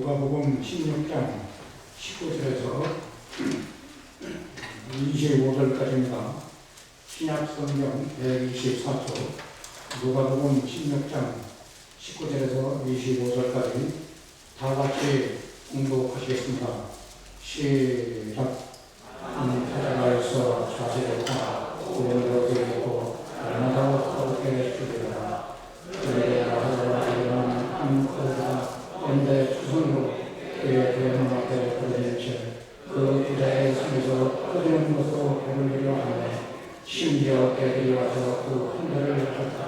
누가복음 16장 19절에서 25절까지입니다. 신약성경 124쪽 누가복음 16장 19절에서 25절까지 다 같이 공독하시겠습니다. 시작. 하나님께서 자세롭다 우리로 되겠고 얼마나 어떻게 주리라. 우리가 하나님은 한 거다 언제 주선으로 그의 대문 앞에 부르는 채그 부자의 손에서 터지는 것으로 배를 하네. 심지어 개들이 와서 그 한대를 쳤다.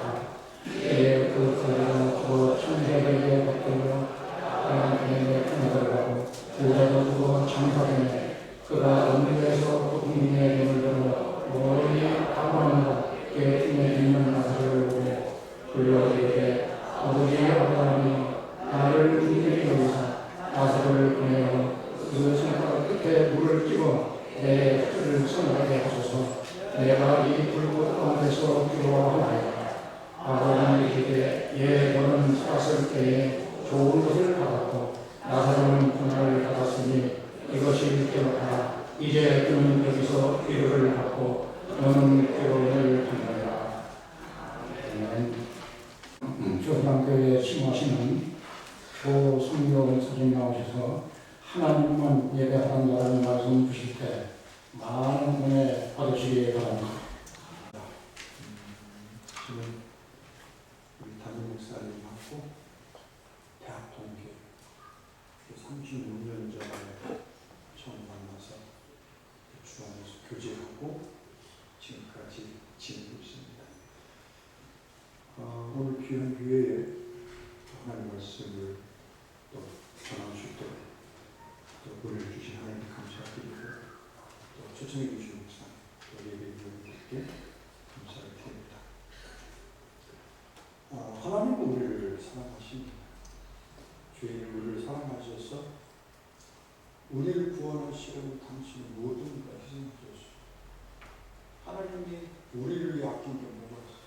그의 그 거리가 그 천사들에게 받들려 하나님의 편을 가고 부자도 두고 장사되네. 그가 언제에서 국민의 눈을 들어 멀리 바라보는가 그의 눈에 있는 나사를 보고 불러 이르되 아버지 아브라함이 나를 긍휼히 여기사 나사를 보내어 그 손가락 끝에 물을 찍어 내 혀를 서늘하게 하소서. 내가 이 불꽃 가운데서 기도하나이다. 아브라함이 이르되 예 너는 살았을 때에 좋은 것을 받았고 나사로는 고난을 받았으니 이것이 기록하라. 이제 그는 여기서 위로를 받고 너는 괴로움을 받는다. 조선교회에 심하시는 조성교 선생님 나오셔서 하나님만 예배한다는 말씀 주실 때 많은 은혜 받으시기 바랍니다. 지금 우리 담임 목사님하고 대학 동기 36년 전에 처음 만나서 주안에서 교제하고 지금까지 지내고 있습니다. 오늘 귀한 기회에 하나님 말씀을 또 전할 수 있도록 또 은혜를 주신 하나님 감사드리고 또 초청해 주신 목사 또 예배위원들께 감사를 드립니다. 하나님은 우리를 사랑하십니다. 죄인을 우리를 사랑하셔서 우리를 구원하시려고 당신의 모든 것을 희생하셨습니다. 하나님이 우리를 위해 아낀 게 뭐가 있어요?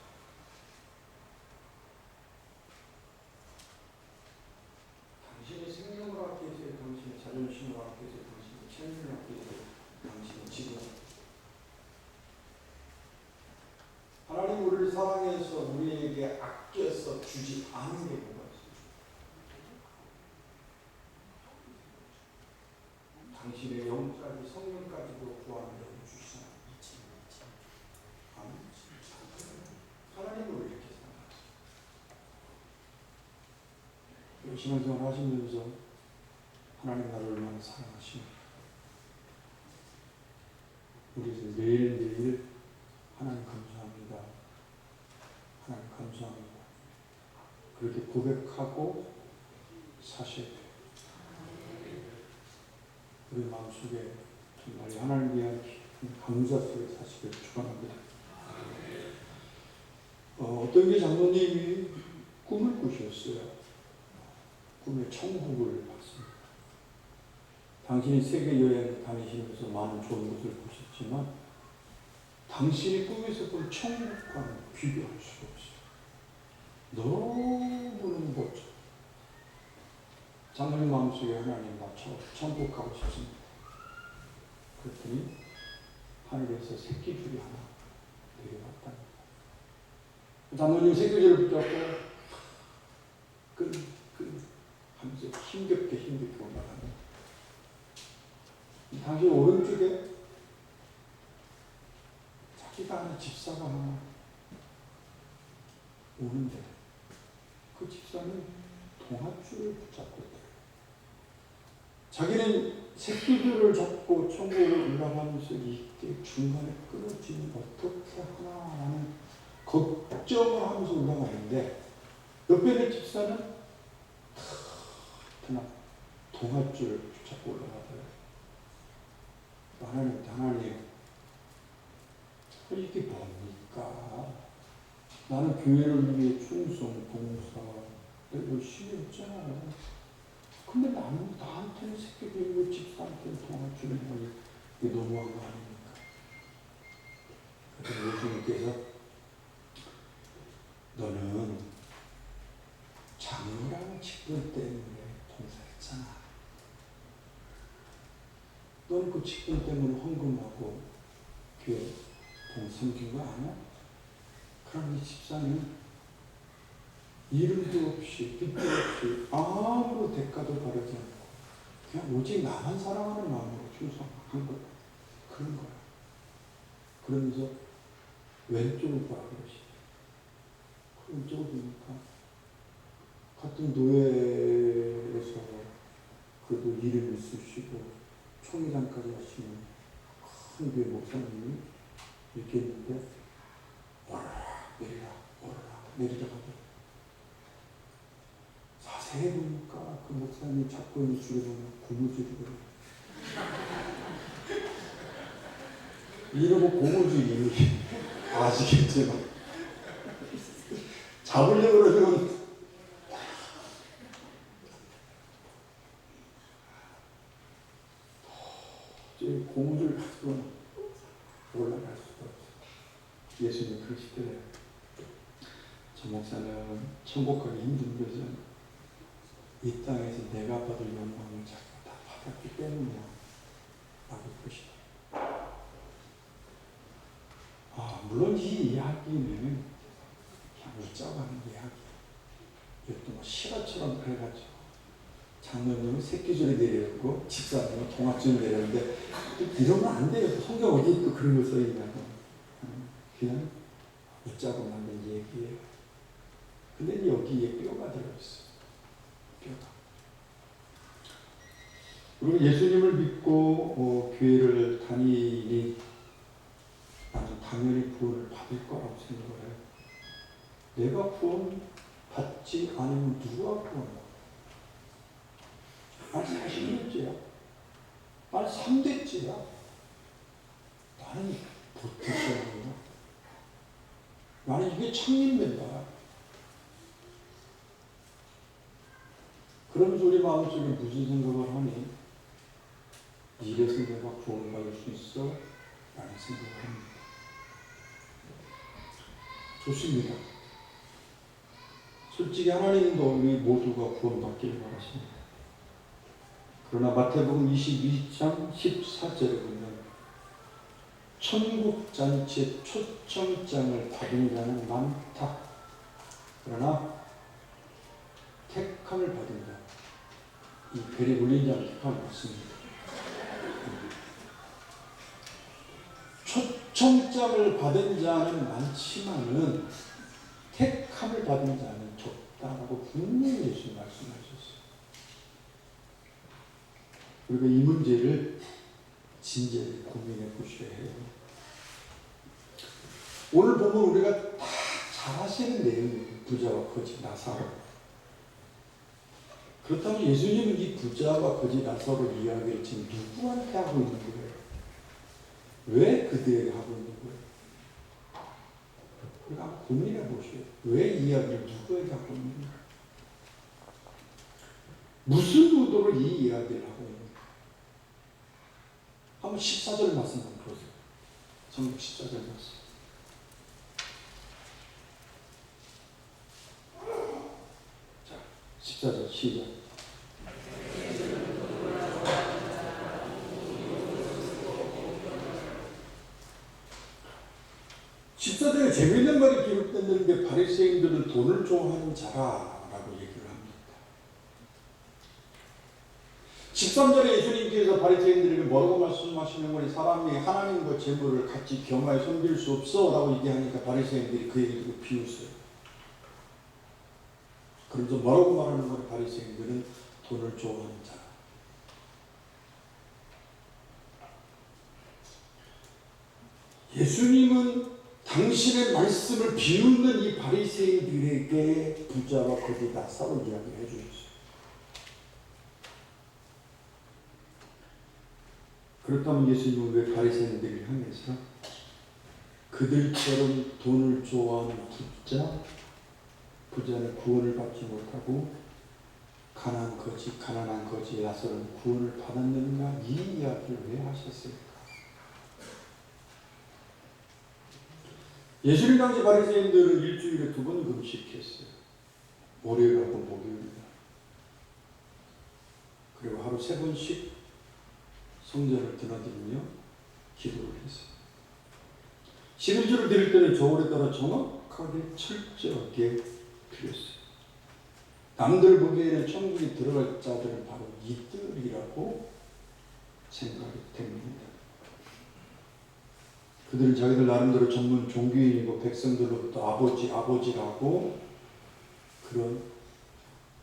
당신의 생명을 아끼기 위해, 당신의 자존심을 아끼기 위해, 당신의 체면을 아끼기 위해, 당신의 직업. 하나님 우리를 사랑해서 우리에게 아껴서 주지 않은 게 뭐가 있어요? 당신의 영까지 성령까지도 구하는 주시잖아요. 하나님을 이렇게 사랑하시죠. 신앙생활 하시면서 하나님 나를 얼마나 사랑하시나 우리들 매일매일 하나님 감사합니다. 하나님 감사합니다. 그렇게 고백하고 사셔야 돼요. 우리 마음속에 정말 하나님 위한 감사 속에 사시기를 축원합니다. 어떤 게 장로님이 꿈을 꾸셨어요. 꿈에 천국을 봤습니다. 당신이 세계 여행 다니시면서 많은 좋은 것을 보셨지만 당신이 꿈에서 본 천국과는 비교할 수가 없어요. 너무너무 멋져. 장로님 마음속에 하나님 나 천국 가고 싶습니다. 그랬더니 하늘에서 새끼줄이 하나 내려왔답니다. 장로님 새끼줄을 붙잡고 하면서 힘겹게 올라가는 당신 오른쪽에 자기가 아는 집사가 하나 오는데 그 집사는 동아줄을 붙잡고 있다. 자기는 새끼들을 잡고 천국으로 올라가면서 이게 중간에 끊어지면 어떻게 하나라는 걱정을 하면서 올라가는데 옆에 있는 집사는 그냥 동아줄을 붙잡고 올라가더라고요. 하나님 이게 뭡니까? 나는 교회를 위해 충성, 봉사 열심히 했잖아요. 근데 나한테는 새끼들이고 집사한테는 동아줄을 보니 이게 너무한 거 아닙니까? 그래서 예수님께서 너는 장로라는 직분 때문에 봉사했잖아. 너는 그 직분 때문에 헌금하고 교회 돈 섬긴 거 아니야? 그럼 이 집사는 이름도 없이 빛도 없이 아무런 대가도 바라지 않고 그냥 오직 나만 사랑하는 마음으로 충성한 거야. 그런 거야. 그러면서 왼쪽을 봐 그러시. 왼쪽을 보니까 같은 노예에서 그래도 일을 쓰시고 총회장까지 하시는 큰 교회 목사님이 이렇게 했는데 오르락 내리락 오르락 내리락 하고 자세히 보니까 그 목사님 잡고 있는 줄에 보면 고무줄이거든요. 이러고 고무줄이 아시겠지만 잡으려고 그러면 고무줄 가지고 올라갈 수가 없어요. 예수님 그러시더래요. 저 목사는 천국 가기 힘든 거죠. 이 땅에서 내가 받을 영광을 자꾸 다 받았기 때문이야 라고 그러시더래요. 물론 이 이야기는 그냥 웃자고 하는 이야기. 이것도 뭐 실화처럼 그래가지고 장로님은 새끼줄에 내려오고 집사님은 동학줄에 내려오는데 이러면 안 돼요. 성경 어디 또 그런 거 써있냐고. 그냥 웃자고 만든 얘기예요. 근데 여기에 뼈가 들어있어요. 뼈가. 그리고 예수님을 믿고 교회를 다니니 나는 당연히 구원을 받을 거라고 생각을 해요. 내가 구원 받지 않으면 누가 구원받아? 난 40년째야. 난 3대째야. 나는 보태시하구나. 나는 이게 창립된다. 그러면서 우리 마음속에 무슨 생각을 하니? 이래서 내가 구원받을 수 있어? 라는 생각을 합니다. 좋습니다. 솔직히 하나님도 우리 모두가 구원받기를 바라십니다. 그러나 마태복음 22장 14절에 보면 천국잔치에 초청장을 받은 자는 많다. 그러나 택함을 받은 자, 이 별이 울린 자는 택함을 받습니다. 초청장을 받은 자는 많지만은 택함을 받은 자는 적다라고 분명히 예수님 말씀하셨어요. 우리가 이 문제를 진지하게 고민해 보셔야 해요. 오늘 보면 우리가 다 잘 아시는 내용이에요. 부자와 거지 나사로. 그렇다면 예수님은 이 부자와 거지 나사로 이야기를 지금 누구한테 하고 있는 거예요? 왜 그들에게 하고 있는 거예요? 우리가 한번 고민해 보셔요. 왜 이 이야기를 누구에게 하고 있는 거예요? 무슨 의도로 이 이야기를 하고 있는 거예요? 한번 14절 말씀 한번 보세요. 전국 14절 말씀. 자, 14절 시작. 십사절에 재미있는 말이 기록됐는데 바리새인들은 돈을 좋아하는 자라라고 얘기를 합니다. 13절에 예수님께서 바리새인들에게 뭐라고 말씀하시는 사람이 하나님과 재물을 같이 겸하여 섬길 수 없어 라고 얘기하니까 바리새인들이 그 얘기를 두고 비웃어요. 그러면서 뭐라고 말하는 거예요? 바리새인들은 돈을 좋아하는 자. 예수님은 당신의 말씀을 비웃는 이 바리새인들에게 부자와 거지 나사로 이야기를 해주셨어요. 그렇다면 예수님은 왜 바리새인들을 향해서 그들처럼 돈을 좋아하는 부자는 구원을 받지 못하고 가난한 거지 나사로는 구원을 받았는가 이 이야기를 왜 하셨을까? 예수님 당시 바리새인들은 일주일에 2번 금식했어요. 월요일하고 목요일날. 그리고 하루 3번씩 성전을 드나들며 기도를 했어요. 11조를 드릴 때는 저울에 따라 정확하게 철저하게 드렸어요. 남들 보기에는 천국에 들어갈 자들은 바로 이들이라고 생각하기 때문입니다. 그들은 자기들 나름대로 전문 종교인이고 백성들로부터 아버지라고 그런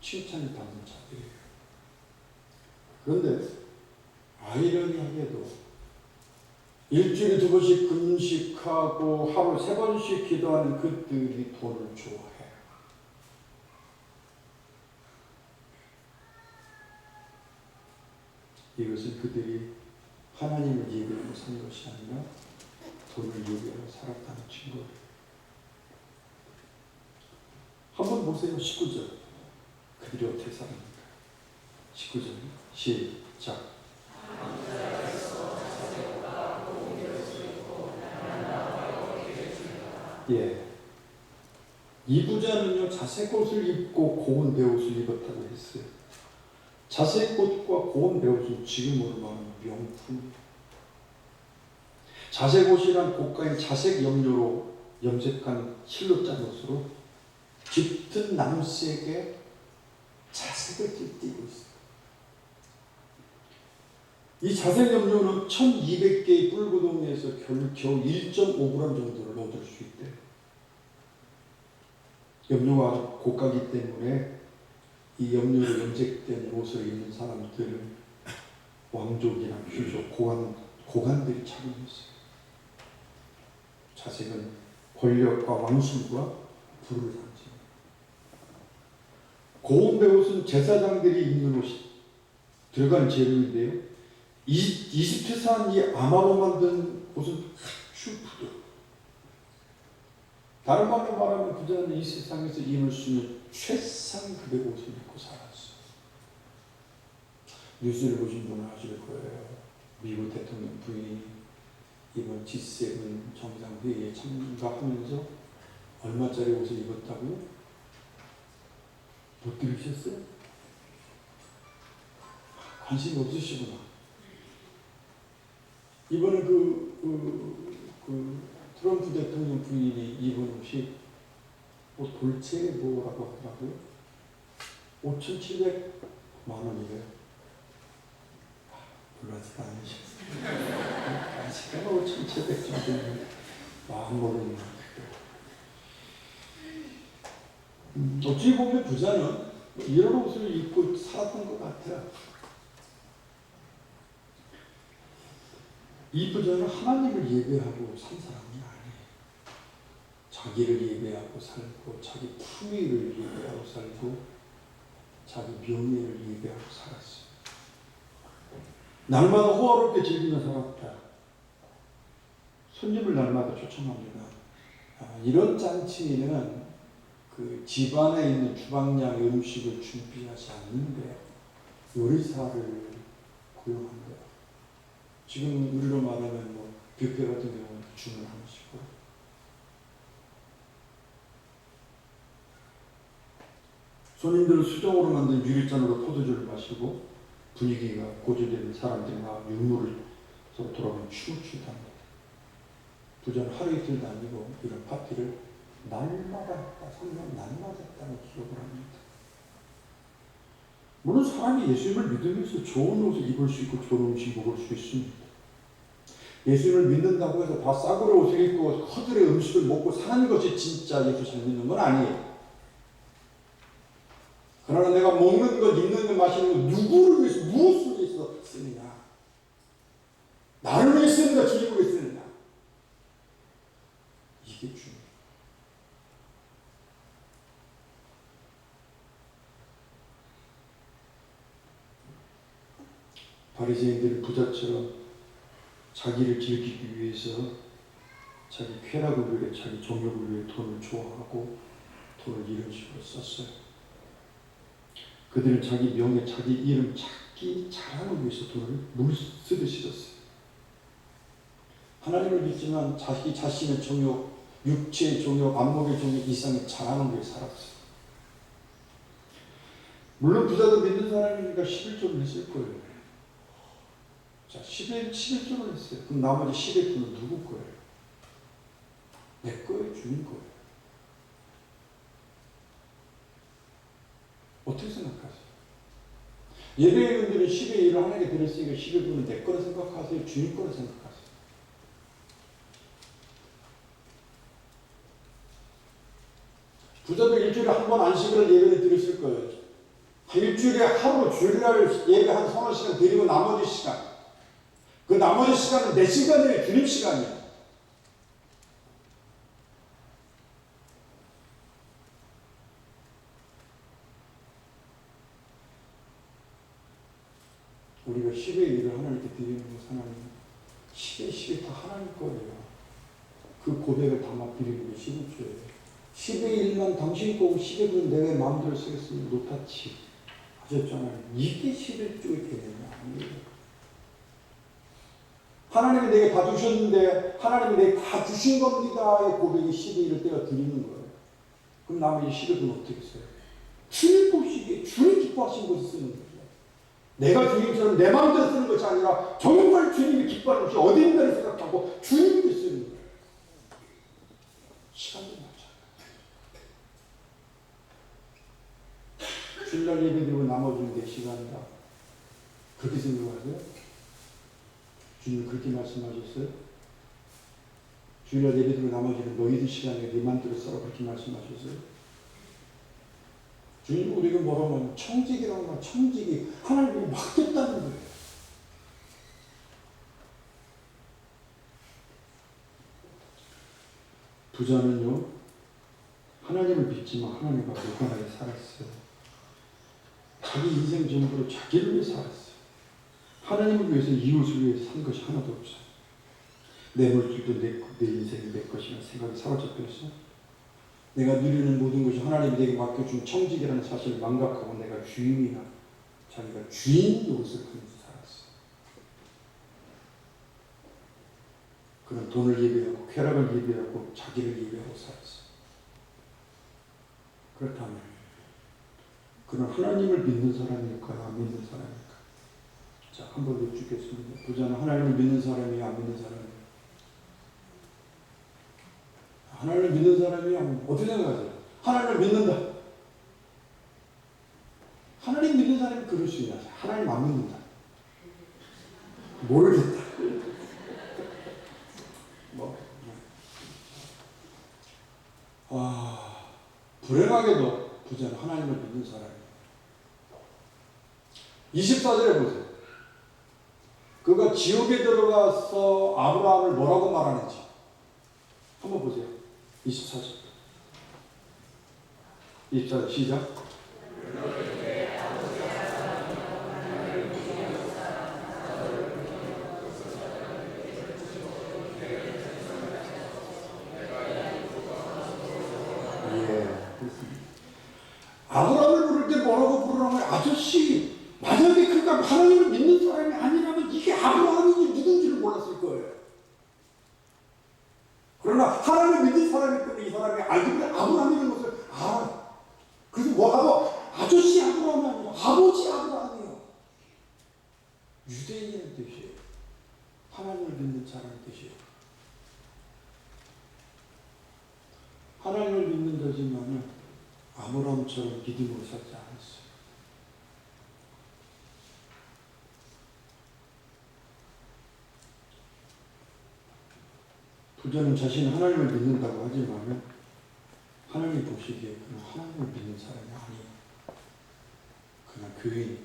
칭찬을 받는 자들이에요. 그런데 아이러니하게도 일주일에 2번씩 금식하고 하루 3번씩 기도하는 그들이 돈을 좋아해요. 이것은 그들이 하나님을 예배하고 사는 것이 아니라 돈을 예배하고 살았다는 증거예요. 한번 보세요. 19절. 그들이 어떻게 살았는가. 19절 시작. 예. 이 부자는요, 자색 옷을 입고 고운 배옷을 입었다고 했어요. 자색 옷과 고운 배옷은 지금으로 말하면 명품. 자색 옷이란 고가인 자색 염료로 염색한 실로 짠 옷으로 짙은 남색에 자색을 띠고 있어요. 이 자색 염료는 1200개의 뿔구덩이에서 겨우 1.5g 정도를 얻을 수 있대요. 염료가 고가기 때문에 이 염료로 염색된 옷을 입는 사람들은 왕족이나 귀족, 고관들이 착용했어요. 자색은 권력과 왕술과 부를 상징해요. 고운 배옷은 제사장들이 입는 옷이 들어간 재료인데요. 이집트산 이 아마로 만든 옷은 아주 부드러워요. 다른 말로 말하면 부자는 이 세상에서 입을 수 있는 최상급의 옷을 입고 살았어요. 뉴스를 보신 분은 아실 거예요. 미국 대통령 부인이 이번 G7 정상회의에 참가하면서 얼마짜리 옷을 입었다고요? 못 들으셨어요? 관심이 없으시구나. 이번에 트럼프 대통령 부인이 입은 옷이 돌체 뭐라고 하더라고요? 5,700만 원이래요. 물론 아직 아니셨어요. 아직까지 5,700 정도는 마음 모르는 것 같아요. 어찌 보면 부자는 이런 옷을 입고 살았던 것 같아요. 이 부자는 하나님을 예배하고 산 사람이 아니에요. 자기를 예배하고 살고, 자기 품위를 예배하고 살고, 자기 명예를 예배하고 살았어요. 날마다 호화롭게 즐기며 살았다. 손님을 날마다 초청합니다. 이런 잔치에는 그 집안에 있는 주방장의 음식을 준비하지 않는데 요리사를 고용합니다. 지금 우리로 말하면 뷔페 같은 경우는 주문하는 식으로. 손님들은 수정으로 만든 유리잔으로 포도주를 마시고 분위기가 고조되는 사람들과 유물을 서로 돌아보면 춤을 추다 합니다. 부자는 하루 이틀 다니고 이런 파티를 날마다 했다, 성령 날마다 했다는 기록을 합니다. 물론 사람이 예수님을 믿으면서 좋은 옷을 입을 수 있고 좋은 음식 먹을 수 있습니다. 예수님을 믿는다고 해서 다 싸구려 옷을 입고 허들의 음식을 먹고 사는 것이 진짜 예수 잘 믿는 건 아니에요. 그러나 내가 먹는 것, 입는 것, 마시는 것 누구를 위해서, 무엇을 위해서 쓰느냐? 나를 위해 쓰느냐, 주님을 위해 쓰느냐? 이게 중요해요. 바리새인들은 부자처럼 자기를 즐기기 위해서 자기 쾌락을 위해, 자기 정욕을 위해 돈을 좋아하고 돈을 이런 식으로 썼어요. 그들은 자기 명예, 자기 이름 찾기 자랑을 위해서 돈을 물쓰듯이 썼어요. 하나님을 믿지만 자기 자신의 정욕, 육체의 정욕, 안목의 정욕 이상의 자랑을 위해 살았어요. 물론 부자도 믿는 사람이니까 11조를 했을 거예요. 자, 11조를 했어요. 그럼 나머지 11조는 누구 거예요? 내 거예요? 주님 거예요? 어떻게 생각하세요? 예배인들은 10의 1을 하나님께 드렸으니까 11조는 내 거라 생각하세요? 주님 거라 생각하세요? 부자도 일주일에 한 번 안식을 예배를 드렸을 거예요. 일주일에 하루 주일날 예배 한 서너 시간 드리고 나머지 시간, 그 나머지 시간은 내 시간이에요. 주님 시간이에요. 우리가 10의 1을 하나님께 드리는 것 하나님, 10의 10이 다 하나님 거예요. 그 고백을 담아 드리는 게 11조예요. 10의 1만 당신 거고 10의 1은 내 마음대로 쓰겠으니 노타치 하셨잖아요. 이게 11조의 개념이 아니에요. 하나님이 내게 다 주셨는데 하나님이 내게 다 주신 겁니다의 고백이 10의 1을 떼어 드리는 거예요. 그럼 나머지 10의 1은 어떻게 써요? 주님 보시기에 주님 기뻐하신 것을 쓰는 거예요. 내가 주님처럼 내 마음대로 쓰는 것이 아니라 정말 주님이 기뻐하는 것이 어디 있는가를 생각하고 주님께 쓰는 거예요. 시간도 맞잖아요. 주일날 예배드리고 나머지는 내 시간이다. 그렇게 생각하세요? 주님 그렇게 말씀하셨어요? 주일날 예배드리고 나머지는 너희들 시간에 네 맘대로 써라 그렇게 말씀하셨어요? 주님 우리가 뭐라고 하면 청직이라고 하면 청직이 하나님이 맡겼다는 거예요. 부자는요 하나님을 믿지만 하나님과 무관하게 살았어요. 자기 인생 전부로 자기를 위해 살았어요. 하나님을 위해서 이웃을 위해서 산 것이 하나도 없어요. 내 물질도 내 인생이 내 것이라는 생각이 사로잡혀 있어요. 내가 누리는 모든 것이 하나님이 내게 맡겨준 청직이라는 사실을 망각하고 내가 주인이나 자기가 주인 노릇을 하면서 살았어요. 그는 돈을 예배하고 쾌락을 예배하고 자기를 예배하고 살았어요. 그렇다면 그는 하나님을 믿는 사람일까요? 안 믿는 사람일까요? 자, 한번 여쭙겠습니다. 부자는 하나님을 믿는 사람이에요? 안 믿는 사람이에요? 하나님을 믿는 사람이야. 어떻게 생각하세요? 하나님을 믿는다. 하나님 믿는 사람이 그럴 수 있나? 하나님 안 믿는다. 모르겠다. 불행하게도 부자는 하나님을 믿는 사람이에요. 24절에 보세요. 그가 지옥에 들어가서 아브라함을 뭐라고 말하는지 한번 보세요. 24절. 24절 시작. 아브라함을 부를 때 뭐라고 부르라고 해요? 아저씨. 만약에 그가 하나님을 믿는 사람이 아니라면 이게 아브라함인지 누군지를 몰랐을 거예요. 그러나 하나님을 믿는 사람이기 때문에 이 사람이 알고 보니 아브라함이라는 것을 알아요. 그래서 뭐라고? 아저씨 아브라함이 아니라 아버지 아브라함이에요. 유대인의 뜻이에요. 하나님을 믿는 사람의 뜻이에요. 하나님을 믿는 자지만 아브라함처럼 믿음으로 살지 않았어요. 부자는 자신이 하나님을 믿는다고 하지만 하나님 보시기에 그는 하나님을 믿는 사람이 아니에요. 그냥 교인.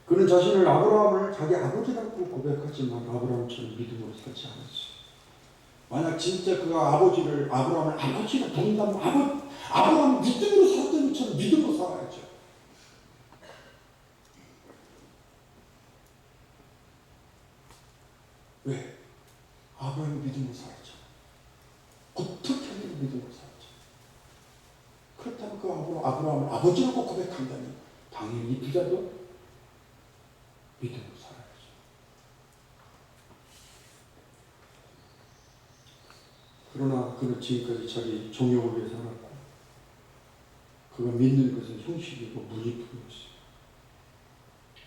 그는 자신을 아브라함을 자기 아버지라고 고백하지만 아브라함처럼 믿음으로 살지 않았어요. 만약 진짜 그가 아버지를 아브라함을 아버지라 부른다면 아브라함 믿음으로 살았던 것처럼 믿음으로 살아야죠. 왜? 아브라함이 믿음으로 살았죠. 어떻게 하면 믿음으로 살았죠. 그렇다면 그 아브라함을 아버지라고 고백한다면 당연히 이 부자도 믿음으로 살아야죠. 그러나 그는 지금까지 자기 정욕을 위해 살았고 그가 믿는 것은 형식이고 무리뿐이었어요.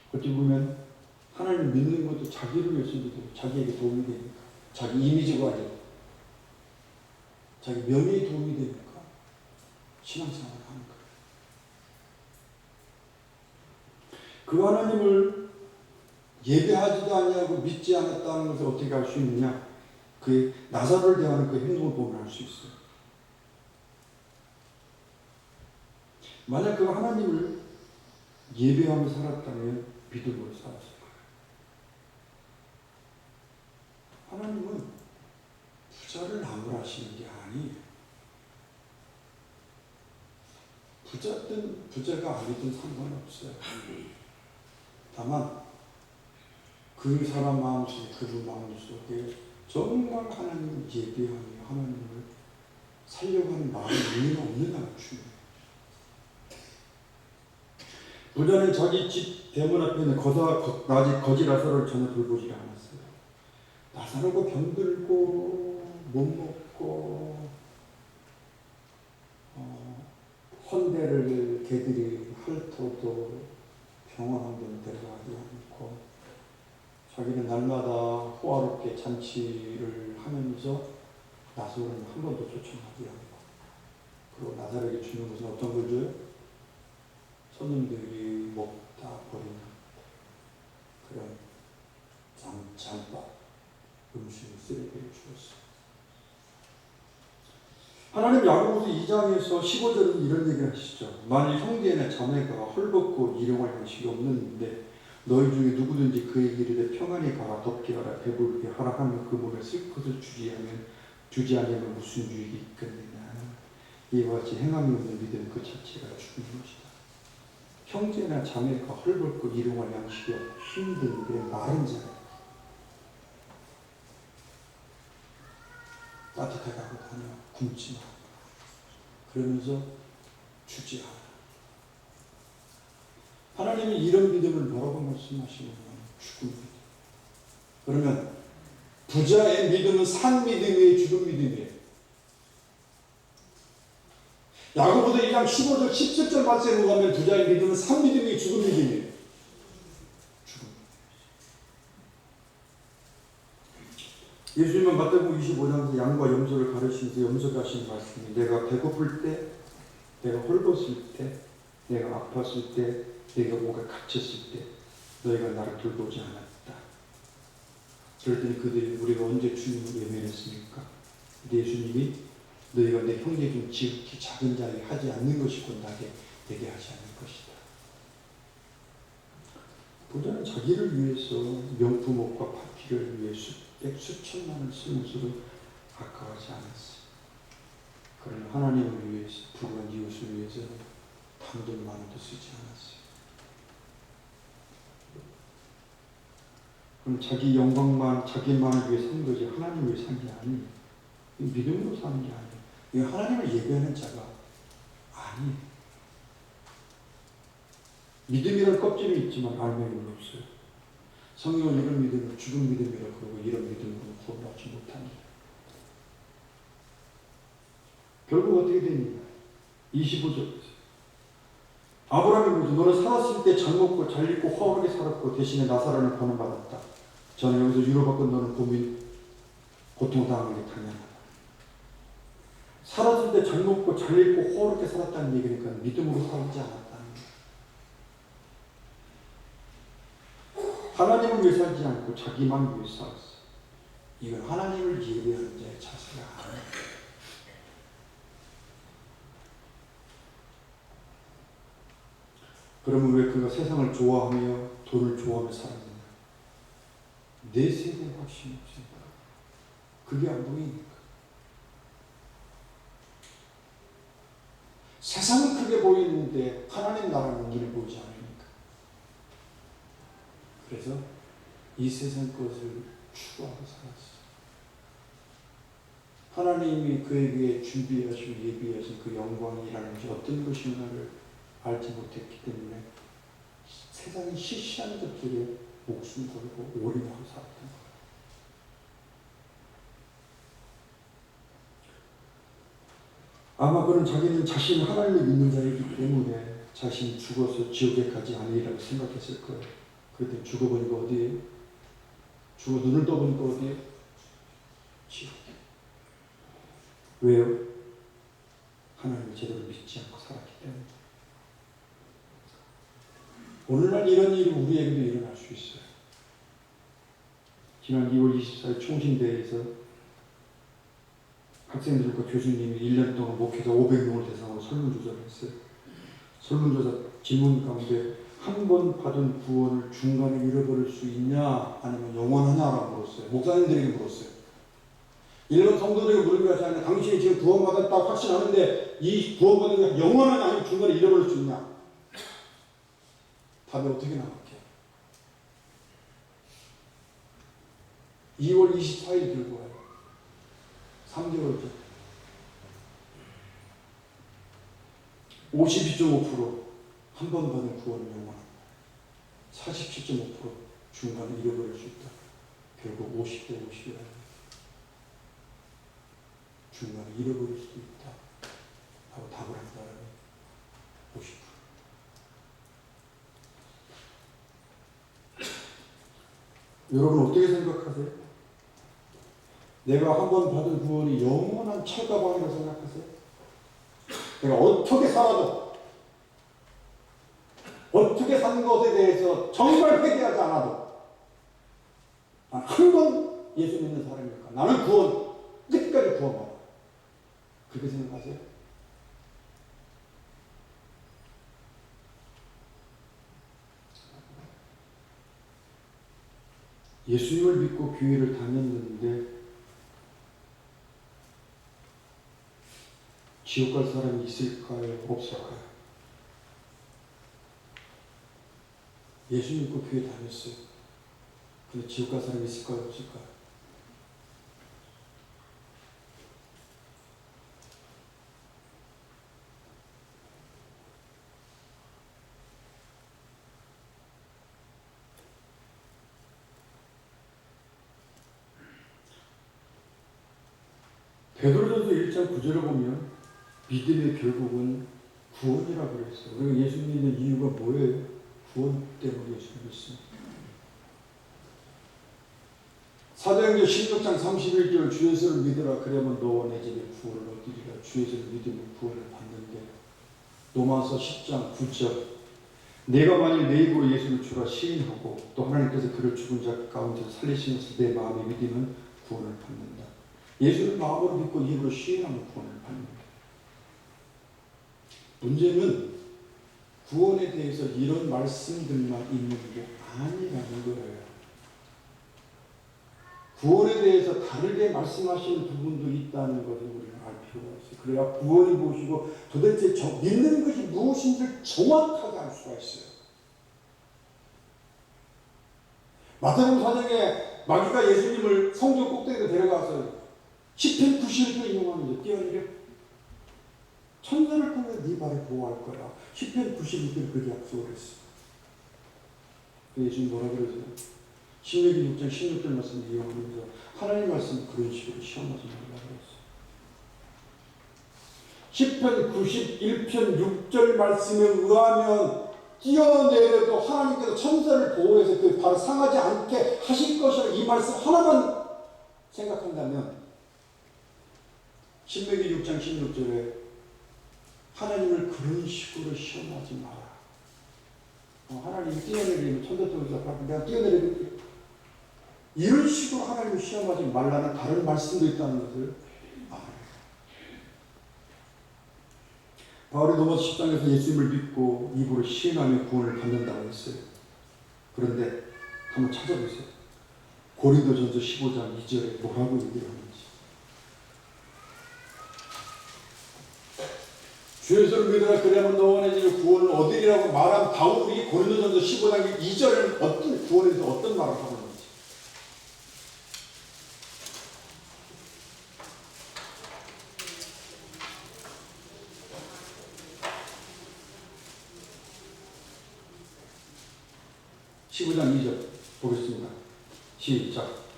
어떻게 보면 하나님 믿는 것도 자기를 위해서 믿어요. 자기에게 도움이 되니까. 자기 이미지가 아니라 자기 명예에 도움이 되니까 신앙생활을 하는 거예요. 그 하나님을 예배하지도 아니하고 믿지 않았다는 것을 어떻게 알 수 있느냐? 그의 나사로를 대하는 그 행동을 보면 알 수 있어요. 만약 그 하나님을 예배하며 살았다면 믿음으로 살았을 거예요. 하나님은 부자를 나무라시는 게 아니에요. 부자든 부자가 아니든 상관없어요. 다만 그 사람 마음속에 그분 마음속에 정말 하나님을 예배하며 하나님을 살려고 하는 마음이 있느냐 없느냐가 중요해요. 부자는 자기 집 대문 앞에 있는 거지 나사로를 전혀 돌보지 않았어요. 나사로가 병들고 못 먹고 헌대를 개들이 핥아도 병원 한 번 데려가지 않고 자기는 날마다 호화롭게 잔치를 하면서 나사로는 한 번도 초청하지 않고 그리고 나사로에게 주는 것은 어떤 걸 줘요? 손님들이 먹다 버리는 그런 잔밥 음식을 쓰레기를 주었어요. 하나님 야고보서 2장에서 15절은 이런 얘기를 하시죠. 만일 형제나 자매가 헐벗고 일용할 양식이 없는데 너희 중에 누구든지 그에게 이르되 평안히 가라 덥게 하라 배부르게 하라 하면 그 몸에 쓸 것을 주지 않으면 무슨 유익이 있겠느냐. 이와 같이 행함이 없는 믿음 그 자체가 죽은 것이다. 형제나 자매가 헐벗고 일용할 양식이 없고 힘든 그런 마른 자가 따뜻하게 하고 다녀 굶지 마. 그러면서 주지 않아. 하나님이 이런 믿음을 뭐라고 말씀하시는 거예요? 죽은 믿음. 그러면 부자의 믿음은 산 믿음이에요? 죽은 믿음이에요? 야고보서 2장 15절 17절 말씀에 보면 부자의 믿음은 산 믿음이에요? 죽은 믿음이에요? 죽은 믿음. 예수님은 마태복음 25장에서 양과 염소를 가르치면서 염소가 하신 말씀이 내가 배고플 때, 내가 헐벗을 때, 내가 아팠을 때, 내가 뭐가 갇혔을 때 너희가 나를 돌보지 않았다. 그랬더니 그들이 우리가 언제 주님을 외면했습니까? 예수님이 너희가 내 형제 중 지극히 작은 자에게 하지 않는 것이 곧 내게 하지 않을 것이다. 부자는 자기를 위해서 명품 옷과 파티를 위해 수천만을 쓰면서도 아까워하지 않았어요. 그러나 하나님을 위해서 부르는 이웃을 위해서는 당돈만원도 쓰지 않았어요. 그럼 자기 영광만 자기만을 위해 산 거지 하나님을 위해 산 게 아니에요. 믿음으로 사는 게 아니에요. 이 하나님을 예배하는 자가 아니에요. 믿음이란 껍질이 있지만 알맹이는 없어요. 성경은 이런 믿음을 죽은 믿음이라고 그러고 이런 믿음으로 구원받지 못합니다. 결국 어떻게 됩니까? 25절 아브라함이 그러죠. 너는 살았을 때 잘 먹고 잘 입고 화오르게 살았고 대신에 나사로는 버림받았다. 저는 여기서 위로받고 너는 고통당하는 게 당연하다. 살았을 때 잘 먹고 잘 입고 화오르게 살았다는 얘기니까 믿음으로 살지 않았다는 거예요. 하나님을 위해 살지 않고 자기만 위해 살았어. 이건 하나님을 예배하는 자의 자세가 아니에요. 그러면 왜 그가 세상을 좋아하며 돈을 좋아하며 살았느냐? 내 세대 확신이 없으니까. 그게 안 보이니까. 세상은 크게 보이는데 하나님 나라는 눈에 보이지 않으니까. 그래서 이 세상 것을 추구하고 살았어요. 하나님이 그에게 준비하시고 예비하신 그 영광이라는 것이 어떤 것인가를 알지 못했기 때문에 세상의 시시한 것들에 목숨 걸고 올인하고 살았던 거예요. 아마 그는 자기는 자신이 하나님을 믿는 자이기 때문에 자신이 죽어서 지옥에 가지 않으리라고 생각했을 거예요. 그랬더니 죽어보니까 어디에요? 죽어 눈을 떠보니까 어디에요? 지옥. 왜요? 하나님을 제대로 믿지 않고 살았기 때문에. 오늘날 이런 일이 우리에게도 일어날 수 있어요. 지난 2월 24일 총신대회에서 학생들과 교수님이 1년 동안 목회자 500명을 대상으로 설문조사를 했어요. 설문조사 질문 가운데 한 번 받은 구원을 중간에 잃어버릴 수 있냐 아니면 영원하냐라고 물었어요. 목사님들에게 물었어요. 일반 성도들에게 물은 것이 아니라 당신이 지금 구원받았다고 확신하는데 이 구원받은 게 영원하냐 아니면 중간에 잃어버릴 수 있냐? 답이 어떻게 나올게요? 2월 24일 결과예요. 3개월 전. 52.5% 한 번 받은 구원은 영원합니다. 47.5% 중간에 잃어버릴 수 있다. 결국 50대 50이라 중간에 잃어버릴 수도 있다 하고 답을 한 사람이 50%. 여러분 어떻게 생각하세요? 내가 한 번 받은 구원이 영원한 철가방이라고 생각하세요? 내가 어떻게 살아도 어떻게 산 것에 대해서 정말 회개하지 않아도 난 한 번 예수 믿는 사람이니까 나는 구원 끝까지 구원받아. 그렇게 생각하세요? 예수님을 믿고 교회를 다녔는데 지옥 갈 사람이 있을까요? 없을까요? 예수 믿고 교회 다녔어요. 근데 지옥 갈 사람이 있을까요? 없을까요? 베드로전서 1장 9절을 보면 믿음의 결국은 구원이라고 그랬어요. 우리가 예수 믿는 이유가 뭐예요? 구원 때문에 예수를 믿습니다. 사도행전 16장 31절 주 예수를 믿으라 그러면 너와 내 집에 구원을 얻으리라. 주 예수를 믿으면 구원을 받는데 로마서 10장 9절 내가 만일 내 입으로 예수를 주라 시인하고 또 하나님께서 그를 죽은 자 가운데서 살리시면서 내 마음에 믿으면 구원을 받는다. 예수를 마음으로 믿고 입으로 시인하면 구원을 받는다. 문제는 구원에 대해서 이런 말씀들만 있는 게 아니라는 거예요. 구원에 대해서 다르게 말씀하시는 부분도 있다는 것을 우리는 알 필요가 있어요. 그래야 구원이 무엇이고 도대체 믿는 것이 무엇인지를 정확하게 알 수가 있어요. 마태복음 4장에 마귀가 예수님을 성전 꼭대기로 데려가서 시편 91편 인용하면서 뛰어내려 천사를 통해 네 발을 보호할 거야. 시편 91편 그렇게 약속을 했어. 예수님 뭐라 그러세요? 신명기 6장 16절 말씀을 이용하면서 하나님 말씀을 그런 식으로 시험하지 말라고 했어요. 시편 91편 6절 말씀에 의하면 뛰어내려도 하나님께서 천사를 보호해서 그 발을 상하지 않게 하실 것이라 이 말씀 하나만 생각한다면 신명기 6장 16절에 하나님을 그런 식으로 시험하지 마라. 하나님이 뛰어내리면 천사 통해서 내가 뛰어내리면 이런 식으로 하나님을 시험하지 말라는 다른 말씀도 있다는 것을 알아요. 바울이 로마서 10장에서 예수님을 믿고 입으로 시인하며 구원을 받는다고 했어요. 그런데 한번 찾아보세요. 고린도전서 15장 2절에 뭐라고 얘기를 하는지. 주 예수를 믿으라 그러면 너와 내 집에 구원을 얻으리라고 말한 바울이 고린도전서 15장 2절은 어떤 구원에 대해서 어떤 말을 하고 있는지. (15장 2절) 보겠습니다. 시작.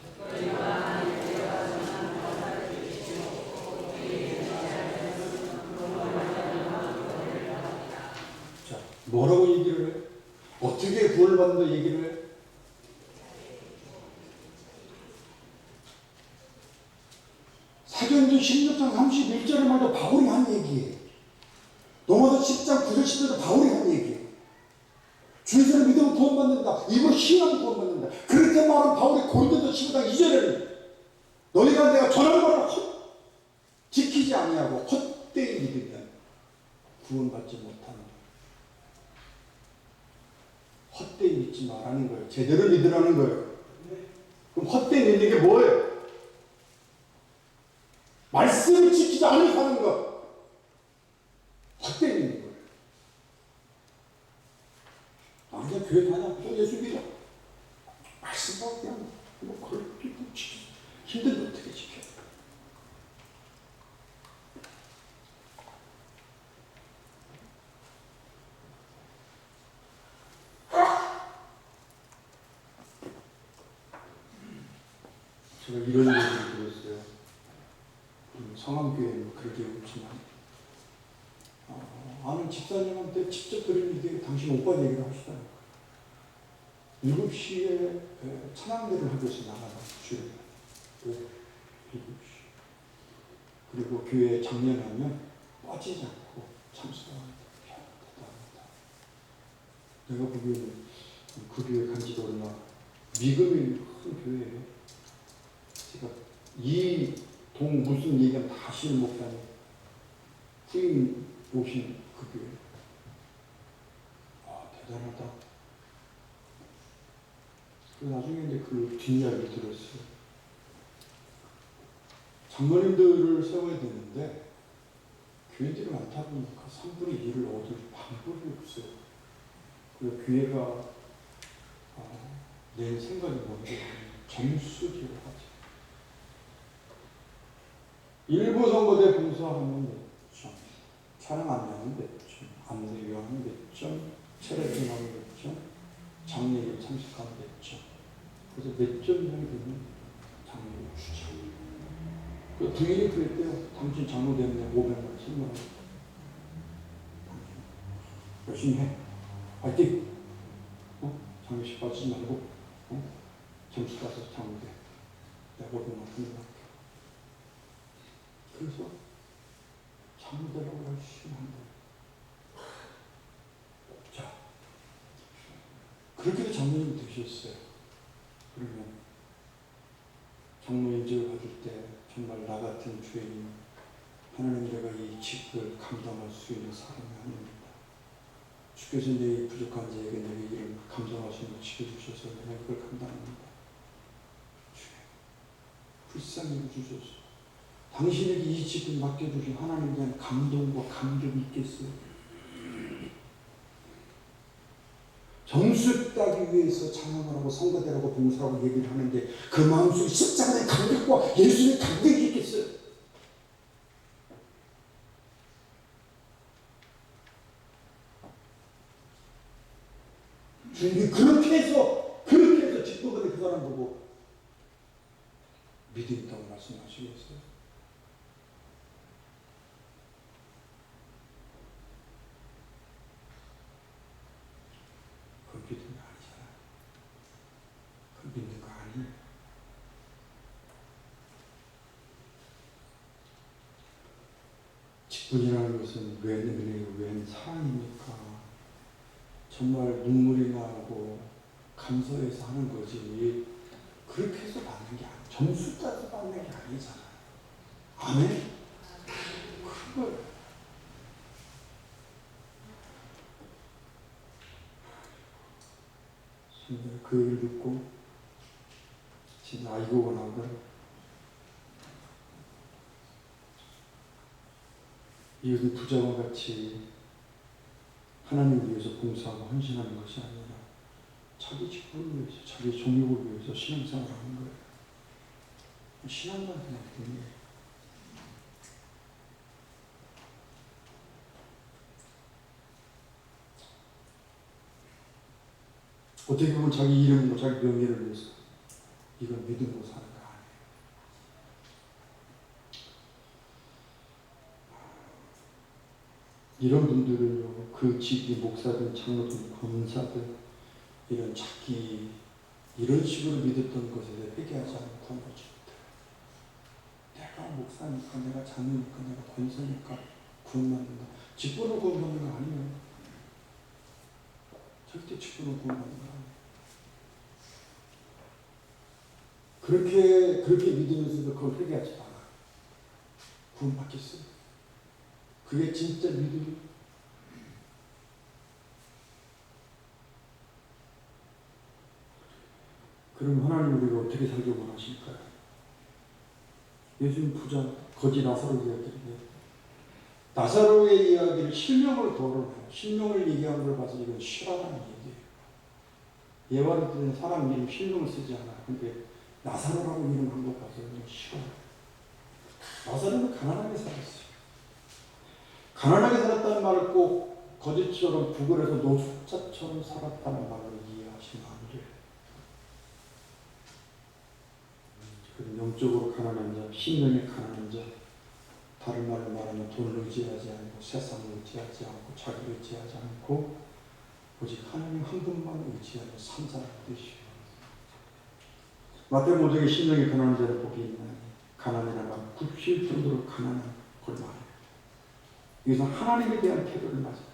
자, 뭐라고 얘기를 해? 어떻게 구원을 받는다 얘기를 해? 16장 31절에 말도 바울이 한 얘기예요. 로마서 10장 9절 10절도 바울이 한 얘기예요. 주에서는 믿음을 구원받는다. 이거 신앙을 구원받는다. 그렇게 말한 바울이 고린도서 15장 2절에는 너희가 내가 전하는 말을 지키지 아니하고 헛되이 믿으면 구원받지 못한다. 헛되이 믿지 말라는 거예요. 제대로 믿으라는 거예요. 그럼 헛되이 믿는 게 뭐예요? 말씀을 지키지 않으려고 하는 것. 헛되이 믿는 거예요. 아, 그냥 교회 다녀. 예수 믿어. 말씀하고 그냥 뭐 그렇게 지키지. 힘든데 어떻게 지켜요? 제가 이런 얘기를 들었어요. 성암교회는 그렇게 없지만 아는 집사님한테 직접 들은 얘기, 당신 오빠 얘기를 하시더라고요. 7시에 찬양대를 하고 있어 나가다 주에 7시. 그리고 교회에 장례하면 빠지지 않고 참석합니다. 대단합니다. 내가 보기에는 그 교회 간지도 얼마 미금이 큰 교회예요. 제가 이 동 무슨 얘기하면 다 하시는 목사님 후임 오신 그 교회. 대단하다. 나중에 이제 그 뒷이야기를 들었어요. 장로님들을 세워야 되는데 교인들이 많다 보니까 3분의 1을 얻을 방법이 없어요. 그래서 교회가 내 생각이 뭔지 점수제를 하지. 일부 선거대 봉사하면 몇 점, 촬영 안내하면 몇 점, 안내 요하면 몇 점, 체력행하면 몇 점, 장례에 참석하면 몇 점. 그래서 몇 점 이상이 되면 장로를 주죠. 그 부인이 그랬대요. 당신 장로 되면 500만, 10만 원. 열심히 해. 화이팅! 장례식 빠지지 말고 점수 따서 장로 돼. 내가 500만 원. 그래서 장로되라고 열심히 한다. 자, 그렇게도 장로님 되셨어요. 그러면 장로 인직을 받을 때 정말 나 같은 죄인 하나님 내가 이 직을 감당할 수 있는 사람이 아닙니다. 주께서 내 부족한 자에게 내 일을 감당할 수 있는 직을 주셔서 내가 그걸 감당합니다. 주님 불쌍히 주셔서 당신에게 이 직을 맡겨주신 하나님에 대한 감동과 감격이 있겠어요? 점수 따기 위해서 찬양을 하고 성가대라고 봉사하고 얘기를 하는데 그 마음속에 십자가의 감격과 예수의 감격이 있겠어요? 주님이 그렇게 해서 직도들이 그 사람 보고 믿음 있다고 말씀하시겠어요? 그건 믿는 거 아니잖아. 그건 믿는 거 아니에요. 직분이라는 것은 웬 은혜요, 웬 사랑입니까? 정말 눈물이 나고 감사해서 하는 거지. 그렇게 해서 받는 게 아니야. 점수 따서 받는 게 아니잖아. 아멘? 그걸 그 얘기를 듣고 진짜 아이고 나오더라. 이것은 부자와 같이 하나님을 위해서 봉사하고 헌신하는 것이 아니라 자기 직분을 위해서, 자기 종육을 위해서 신앙생활을 하는 거예요. 신앙과 그냥 분이에요. 어떻게 보면 자기 이름과 자기 명예를 위해서 이걸 믿음으로 사는 거 아니에요. 이런 분들은요, 그 직위 목사든 장로든 권사든 이런 자기 이런 식으로 믿었던 것에 대해 회개하지 않으면 구원받지 못해요. 목사니까 내가 장로니까 내가 권사니까 구원받는다. 직분으로 구원받는 거 아니에요. 절대 직분으로 구원받는 거 아니에요. 그렇게 믿으면서도 그걸 회개하지 마라. 구원받겠어요. 그게 진짜 믿음이에요. 그럼 하나님 우리가 어떻게 살기 원하실까요? 예수님 부자 거지 나사로 이야기인데 나사로의 이야기를 실명을 거론해요. 실명을 얘기한 걸 봐서 이건 실화라는 얘기예요. 예화를 듣는 사람 이름 실명을 쓰지 않아요. 근데 나사로라고 이름한 걸 봐서 이건 실화예요. 나사로는 가난하게 살았어요. 가난하게 살았다는 말을 꼭 거지처럼 구걸해서 노숙자처럼 살았다는 말로 이해하시면 안 돼요. 영적으로 가난한 자, 심령이 가난한 자, 다른 말로 말하면 돈을 의지하지 않고 세상을 의지하지 않고 자기를 의지하지 않고 오직 하나님 한 분만 의지하는 산자라는 뜻이에요. 마태복음 5장에 심령이 가난한 자를 복이 있나니 가난이란 말은 굽실 정도로 가난한 걸 말해요. 여기서 하나님에 대한 태도를 맞아요.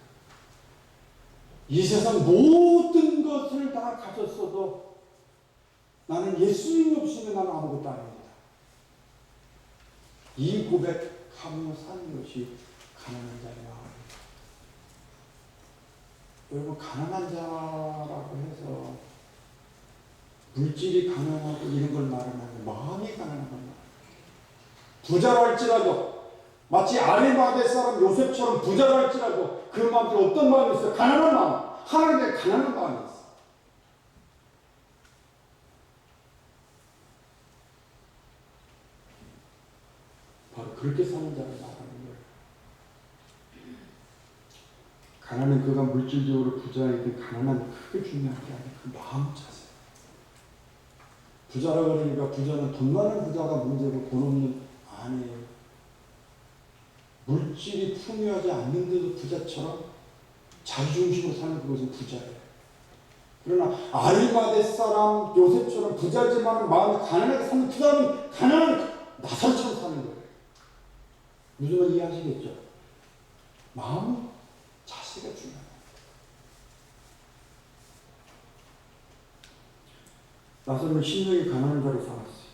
이 세상 모든 것을 다 가졌어도 나는 예수님 없이는 나는 아무것도 아닙니다. 이 고백하며 사는 것이 가난한 자의 마음입니다. 여러분 가난한 자라고 해서 물질이 가난하고 이런 걸 말하는 게 마음이 가난한 걸 말해요. 부자랄지라도 마치 아리마대 사람 요셉처럼 부자랄지라도 그 마음에 어떤 마음이 있어요? 가난한 마음. 하나님의 가난한 마음이 있어요. 바로 그렇게 사는 자를 말하는 거예요. 가난은 그가 물질적으로 부자이든 가난한 크게 중요한 게 아니라 그 마음 자세. 부자라고 그러니까 부자는 돈 많은 부자가 문제고 돈 없는 아니에요. 물질이 풍요하지 않는데도 부자처럼 자주중심으로 사는 그것은 부자예요. 그러나 아리마대 사람 요셉처럼 부자지만 마음이 가난하게 사는 그 사람은 가난한 나사로처럼 사는 거예요. 무슨 말 이해하시겠죠? 마음 자세가 중요해요. 나사로는 심령이 가난한 자로 살았어요.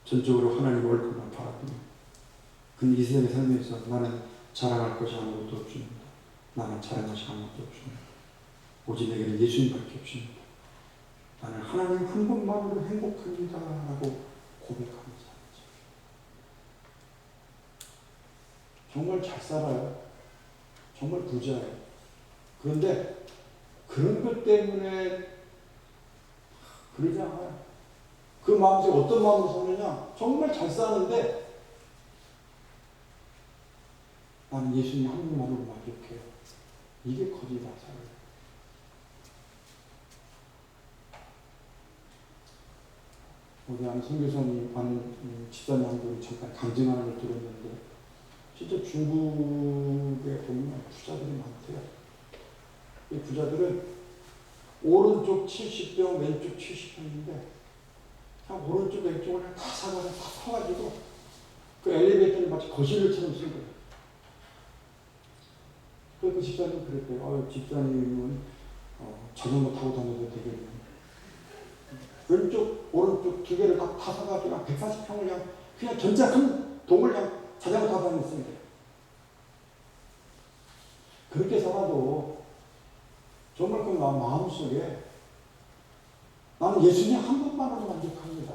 전적으로 하나님 얼굴만 바라보며 근데 이 세상에 살면서 나는 자랑할 것이 아무것도 없습니다. 나는 자랑할 것이 아무것도 없습니다. 오직 내게는 예수님밖에 없습니다. 나는 하나님 한 분만으로 행복합니다 라고 고백합니다. 정말 잘 살아요. 정말 부자예요. 그런데 그런 것 때문에 그러지 않아요. 그 마음속에 어떤 마음으로 사느냐? 정말 잘 사는데 나는 예수님 한 분만으로 만족해요. 이게 거짓 나사로예요. 우리 아는 선교사님 아는 집사님 한 분이 잠깐 강증하는 걸 들었는데 진짜 중국에 보면 부자들이 많대요. 이 부자들은 오른쪽 70평, 왼쪽 70평인데 그냥 오른쪽, 왼쪽을 그냥 다 사가지고 다 커가지고 그 엘리베이터를 마치 거실처럼 쓴 거예요. 그 집사님은 그랬대요. 집사님은 자전거 타고 다녀도 되겠네. 왼쪽, 오른쪽 두 개를 다 사가지고 140평을 그냥 전체 한 동을 그냥 자전거 타고 다녔습니다. 그렇게 살아도 정말 그 마음속에 나는 예수님 한 분만으로 만족합니다.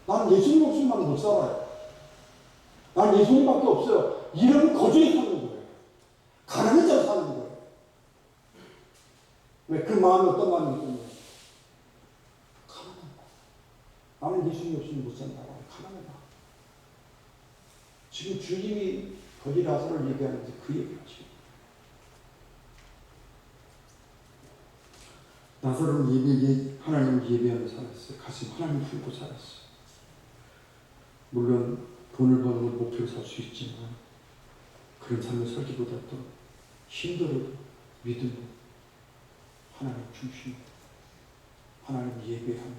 나는 예수님 없이만 못 살아요. 나는 예수님밖에 없어요. 이런 거주에 사는 거예요. 가난한 자로 사는 거예요. 왜? 그 마음이 어떤 마음이 있거든요. 가난하다. 나는 예수님 없이는 못 산다. 가난하다. 지금 주님이 거기 나사로를 얘기하는데 그 얘기를 하시고 나사로는 하나님을 예배하며 살았어요. 가슴 하나님 품고 살았어요. 물론 돈을 버는 걸 목표로 살 수 있지만 그런 삶을 살기보다 더 힘들어도 믿음으로 하나님 중심으로 하나님 예배하며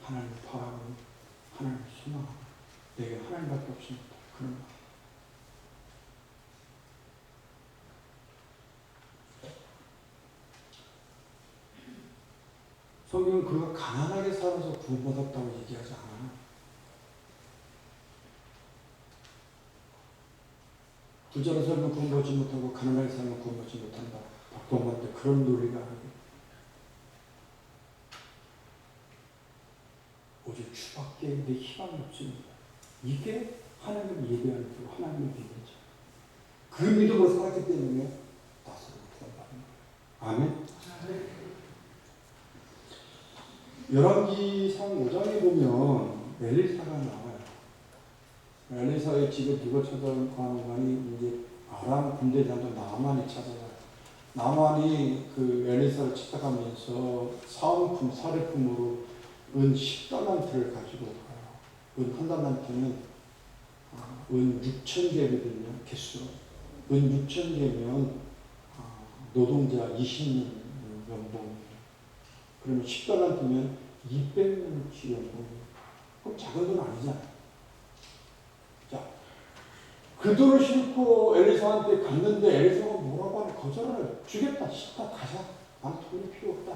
하나님 바라보며 하나님 소망하며 내게 하나님밖에 없습니다. 그런 말. 성경은 그가 가난하게 살아서 구원받았다고 얘기하지 않아요. 부자로 살면 구원받지 못하고 가난하게 살면 구원받지 못한다. 구원받는데 그런 논리가 아니에요. 오직 주밖에 내 희망이 없습니다. 이게 하나님을 예배하는 거, 하나님을 믿는죠. 그 믿음으로 살았기 때문에 나서로 구원받는 거예요. 아멘. 열왕기상 5장에 보면 엘리사가 나와요. 엘리사의 집에 누가 찾아가는 간이 이제 아람 군대장도 나만이 찾아가요. 나만이 그 엘리사를 찾아가면서 사은품, 사례품으로 은 10달란트를 가지고 가요. 은 한 달란트는 은 6,000개거든요. 개수로. 은 6,000개면 노동자 20년 연봉이에요. 그러면 10달란트면 200년치 연봉이에요. 그럼 작은 돈 아니잖아요. 자, 그 돈을 싣고 엘리사한테 갔는데 엘리사가 뭐라고 하는 거절을 주겠다, 싫다, 가자. 난 돈이 필요 없다.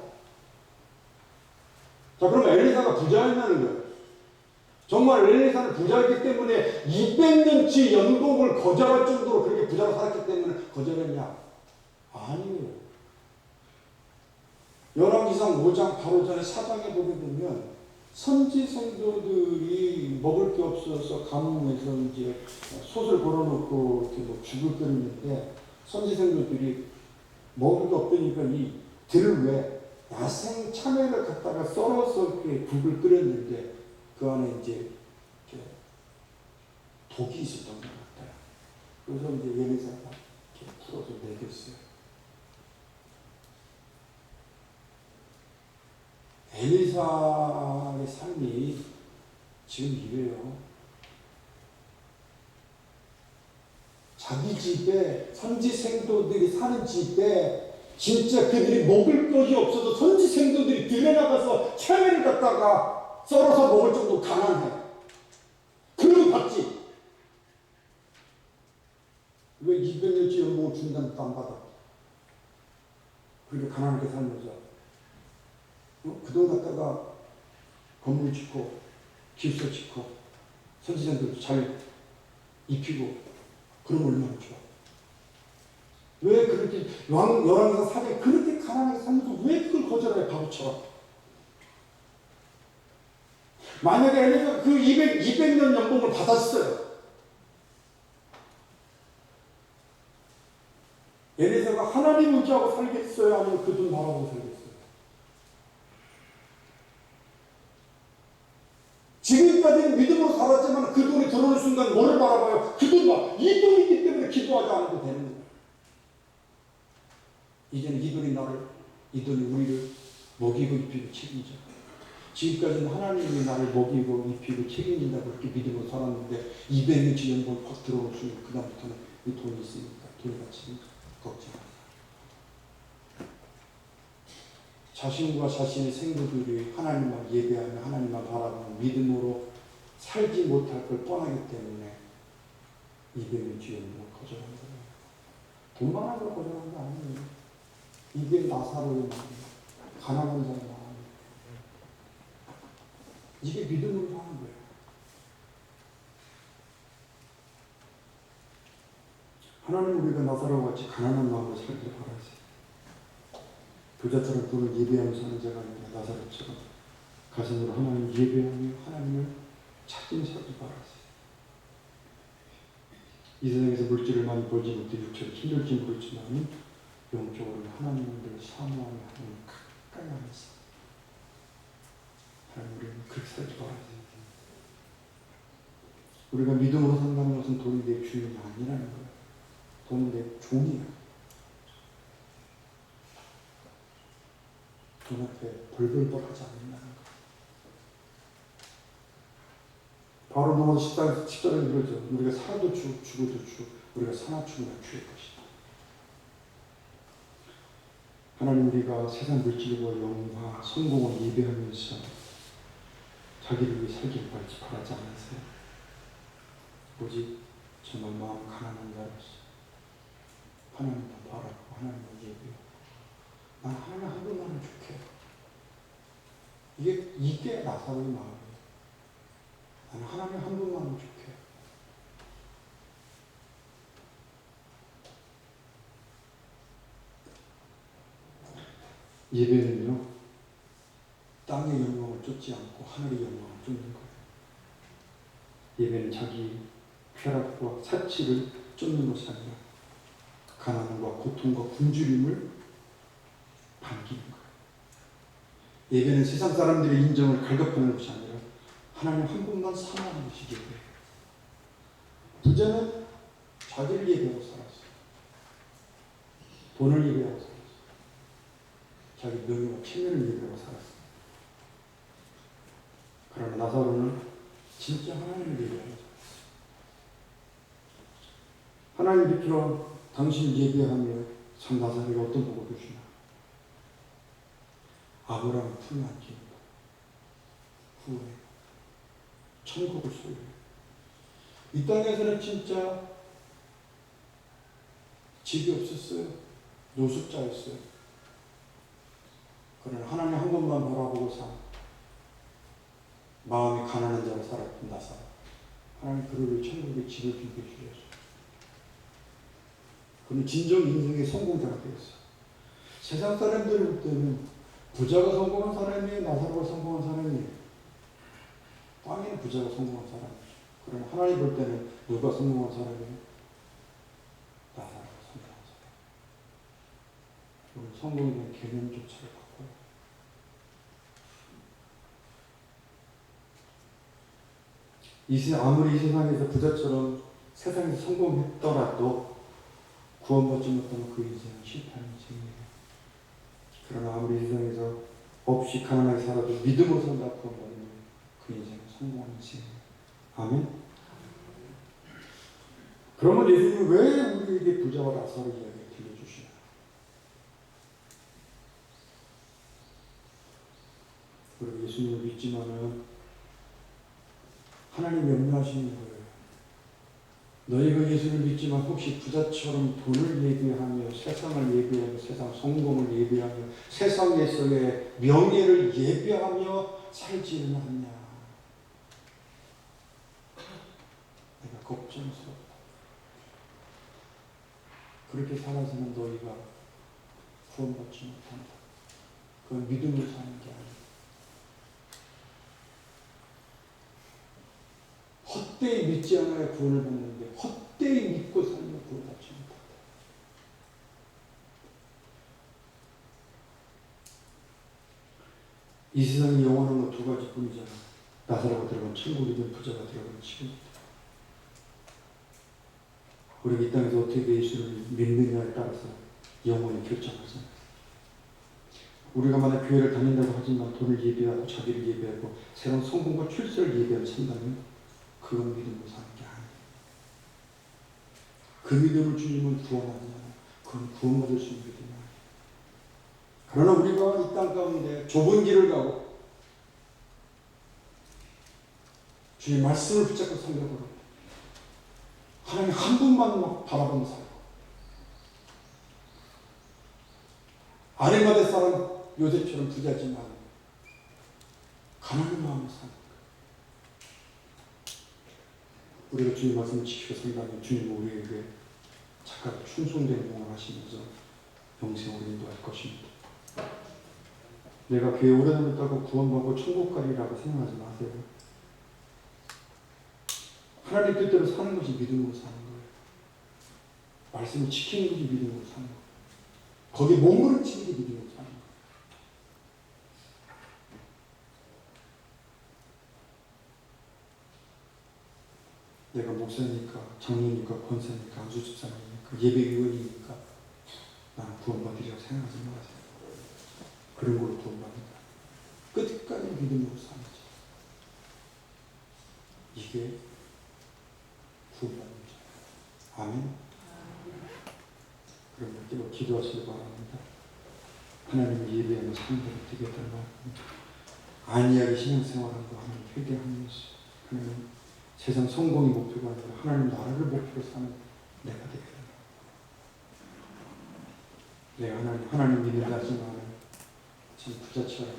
자, 그러면 엘리사가 부자였다는 거예요. 정말 엘리사는 부자였기 때문에 200년치 연봉을 거절할 정도로 그렇게 부자로 살았기 때문에 거절했냐? 아니에요. 열왕기상 5장 바로 전에 4장에 보게 되면 선지 성도들이 먹을 게 없어서 가뭄에서 이제 솥을 걸어놓고 이렇게 뭐 죽을 끓이는데 선지 성도들이 먹을 게 없으니까 이 들을 왜 야생 참외를 갖다가 썰어서 이렇게 국을 끓였는데 그 안에 이제 독이 있었던 것 같아요. 그래서 이제 엘리사가 이렇게 풀어서 먹였어요. 엘리사의 삶이 지금 이래요. 자기 집에 선지 생도들이 사는 집에 진짜 그들이 먹을 것이 없어서 선지 생도들이 들에 나가서 참외를 갖다가 썰어서 먹을 정도 가난해. 그러고 받지. 왜 200년치 연봉을 준다는데 안 받아? 그렇게 가난하게 살면서 그 돈 갖다가 건물 짓고 기숙사 짓고 선지자들도 잘 입히고 그러면 얼마나 좋아. 왜 그렇게 열왕기상 4장에 그렇게 가난하게 살면서 왜 그걸 거절해? 바보처럼. 만약에 엘리사가 그 200년 연봉을 받았어요. 엘리사가 하나님 의지하고 살겠어요? 아니면 그 돈 바라보고 살겠어요? 지금까지는 믿음으로 살았지만 그 돈이 들어오는 순간 뭐를 바라봐요? 그 돈 봐. 이 돈이 있기 때문에 기도하지 않아도 되는 거예요. 이제는 이 돈이 우리를 먹이고 입히고 책임져. 지금까지는 하나님이 나를 먹이고 입히고 책임진다고 그렇게 믿음으로 살았는데 200년치 연봉 확 들어오는 순간 그다음부터는 이 돈이 있으니까 돈이 같이 걱정하세요. 자신과 자신의 생도들이 하나님만 예배하며 하나님만 바라보는 믿음으로 살지 못할 걸 뻔하기 때문에 200년치 연봉을 거절한 거예요. 돈만 하고 거절한 거 아니에요. 이게 나사로의 마음이에요. 가난한 자의 마음이에요. 이게 믿음으로 사는 거예요. 하나님 우리가 나사로와 같이 가난한 마음으로 살길 바라세요. 부자처럼 돈을 예배하며 사는 자가 아니라 나사로처럼 가슴으로 하나님을 예배하며 하나님을 찾으며 살길 바라세요. 이 세상에서 물질을 많이 벌지 못해 육체로 힘들지 모르지만 영적으로는 하나님을 늘 사모하며 하나님을 가까이 하면서 하나님 우리는 그렇게 살길 바라세요. 우리가 믿음으로 산다는 것은 돈이 내 주인이 아니라는 거예요. 돈은 내 종이야. 돈 앞에 벌벌벌 하지 않는다는 거. 바로 로마서 10절에 그러죠. 우리가 살아도 주, 죽어도 주, 우리가 사나 죽으나 주의 것이다. 하나님 우리가 세상 물질과 영화, 성공을 예배하면서 자기를 위해 살길 바라지 않으세요. 오직 정말 마음 가난한 자로서 하나님 더 바라고 하나님을 예배하고 난 하나님 한 분만은 좋게 이게 나사로의 마음이에요. 나는 하나님 한 분만은 좋게 예배는요 땅의 영광을 쫓지 않고 하늘의 영광을 쫓는 거예요. 예배는 자기 쾌락과 사치를 쫓는 것이 아니라 가난과 고통과 굶주림을 반기는 거예요. 예배는 세상 사람들의 인정을 갈급하는 것이 아니라 하나님 한 분만 사모하는 것이 예배예요. 부자는 자기를 예배하고 살았어요. 돈을 예배하고 살았어요. 자기 명예와 체면을 예배하고 살았어요. 그러나 나사로는 진짜 하나님을 예배하고 살았어요. 하나님 빛으로 당신 예배하며 참 나사로에게 어떤 복을 주시나? 아브라함을 품에 안기는 것, 후에 천국을 소유해요. 이 땅에서는 진짜 집이 없었어요. 노숙자였어요. 그러나 하나님 한 번만 바라보고 산 마음이 가난한 자로 살았던 나사로, 하나님 그를 위해 천국에 집을 준비해 주셨어요. 그는 진정 인생의 성공자가 되었어요. 세상 사람들이 볼 때는 부자가 성공한 사람이에요? 나사로가 성공한 사람이에요? 땅에는 부자가 성공한 사람이죠. 그러나 하나님 볼 때는 누가 성공한 사람이에요? 나사로가 성공한 사람. 우리 성공에 대한 개념조차를 바꿔요. 아무리 이 세상에서 부자처럼 세상에서 성공했더라도 구원받지 못하면 그 인생은 실패하는 인생이에요. 그러나 아무리 세상에서 없이 가난하게 살아도 믿음으로 산다 구원받으면 그 인생은 성공하는 인생이에요. 아멘. 그러면 예수님은 왜 우리에게 부자와 나사로 이야기를 들려주시나? 우리가 예수님을 믿지만은 하나님 염려하시는 거예요. 너희가 예수를 믿지만 혹시 부자처럼 돈을 예배하며 세상을 예배하며 세상 성공을 예배하며 세상에서의 명예를 예배하며 살지는 않냐. 내가 걱정스럽다. 그렇게 살아서는 너희가 구원받지 못한다. 그건 믿음으로 사는 게 아니야. 헛되이 믿지 않아야 구원을 받는데 헛되이 믿고 살면 구원받지 못한다. 이 세상에 영원한 건 두 가지뿐이잖아. 나사로가 들어간 천국이든 부자가 들어간 지옥이든. 우리가 이 땅에서 어떻게 예수를 믿느냐에 따라서 영원히 결정하잖아요. 우리가 만약 교회를 다닌다고 하지만 돈을 예배하고 자기를 예배하고 새로운 성공과 출세를 예배하며 산다면 그건 믿음으로 사는 게 아니에요. 그 믿음을 주님은 구원하지 않아요. 그건 구원받을 수 있는 믿음이 아니에요. 그러나 우리가 이 땅 가운데 좁은 길을 가고 주의 말씀을 붙잡고 살려고 하나님 한 분만 막 바라보며 살고 아리마대 사람 요셉처럼 부자지만 가난한 마음으로 사는 거예요. 우리가 주의 말씀을 지키고 산다면 주님은 우리에게 착하고 충성된 공을 하시면서 영생으로 인도할 것입니다. 내가 교회 오래 다녔다고 구원받고 천국 가리라고 생각하지 마세요. 하나님 뜻대로 사는 것이 믿음으로 사는 거예요. 말씀을 지키는 것이 믿음으로 사는 거예요. 거기에 몸부림치는 게 믿음으로 사는 거예요. 내가 목사니까, 장로니까, 권사니까, 안수집사님이니까, 예배위원이니까 나는 구원받으리라고 생각하지 마세요. 그런 걸로 구원받는다. 끝까지 믿음으로 사는 것. 이게 구원받는 자. 아멘. 그럼 이렇게 기도하시기 바랍니다. 하나님을 예배하며 사는 대로 되겠다는 말입니다. 안이하게 신앙생활한 거 하나님 회개하면서 하나님 세상 성공이 목표가 아니라 하나님 나라를 목표로 사는 내가 되게 된다. 내가 하나님 믿는다 하지만 참 부자처럼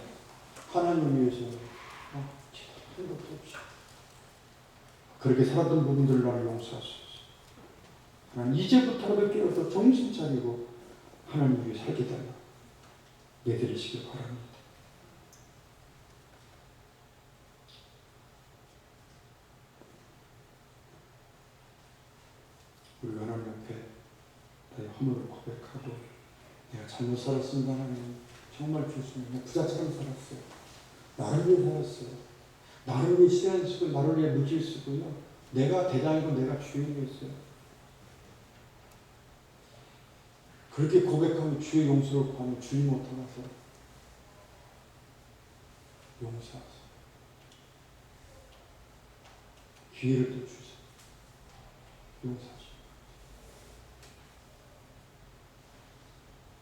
하나님 위해서 한 것도 없이 그렇게 살았던 부분들을 나를 용서하소서. 하나님 이제부터라도 깨어서 정신 차리고 하나님 위해 살게 달라 내드리시길 바랍니다. 우리가 하나님 앞에 나의 허물을 고백하고 내가 잘못 살았습니다. 하나님 정말 죄송해요. 부자처럼 살았어요. 나를 위해 살았어요. 나를 위해 시간 쓰고 나를 위해 무지를 쓰고요. 내가 대장이고 내가 주인이었어요. 그렇게 고백하면 주의 용서를 구하면 주님 못하면서 용서하세요. 기회를 또 주세요. 용서하세요.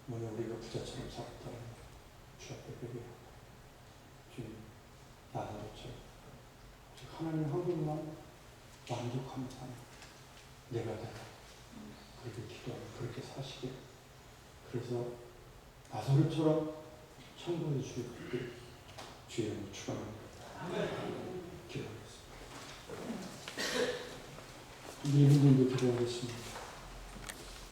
만약 우리가 부자처럼 살았다면 주 앞에 회개하고 주님 나사로처럼 하나님 한 분만 만족하는 삶 내가 되라 그렇게 기도하고 그렇게 사시길 그래서 나사로처럼 천국의 주의 이름으로 축원합니다. 기도하겠습니다. 우리 분들도 기도하겠습니다.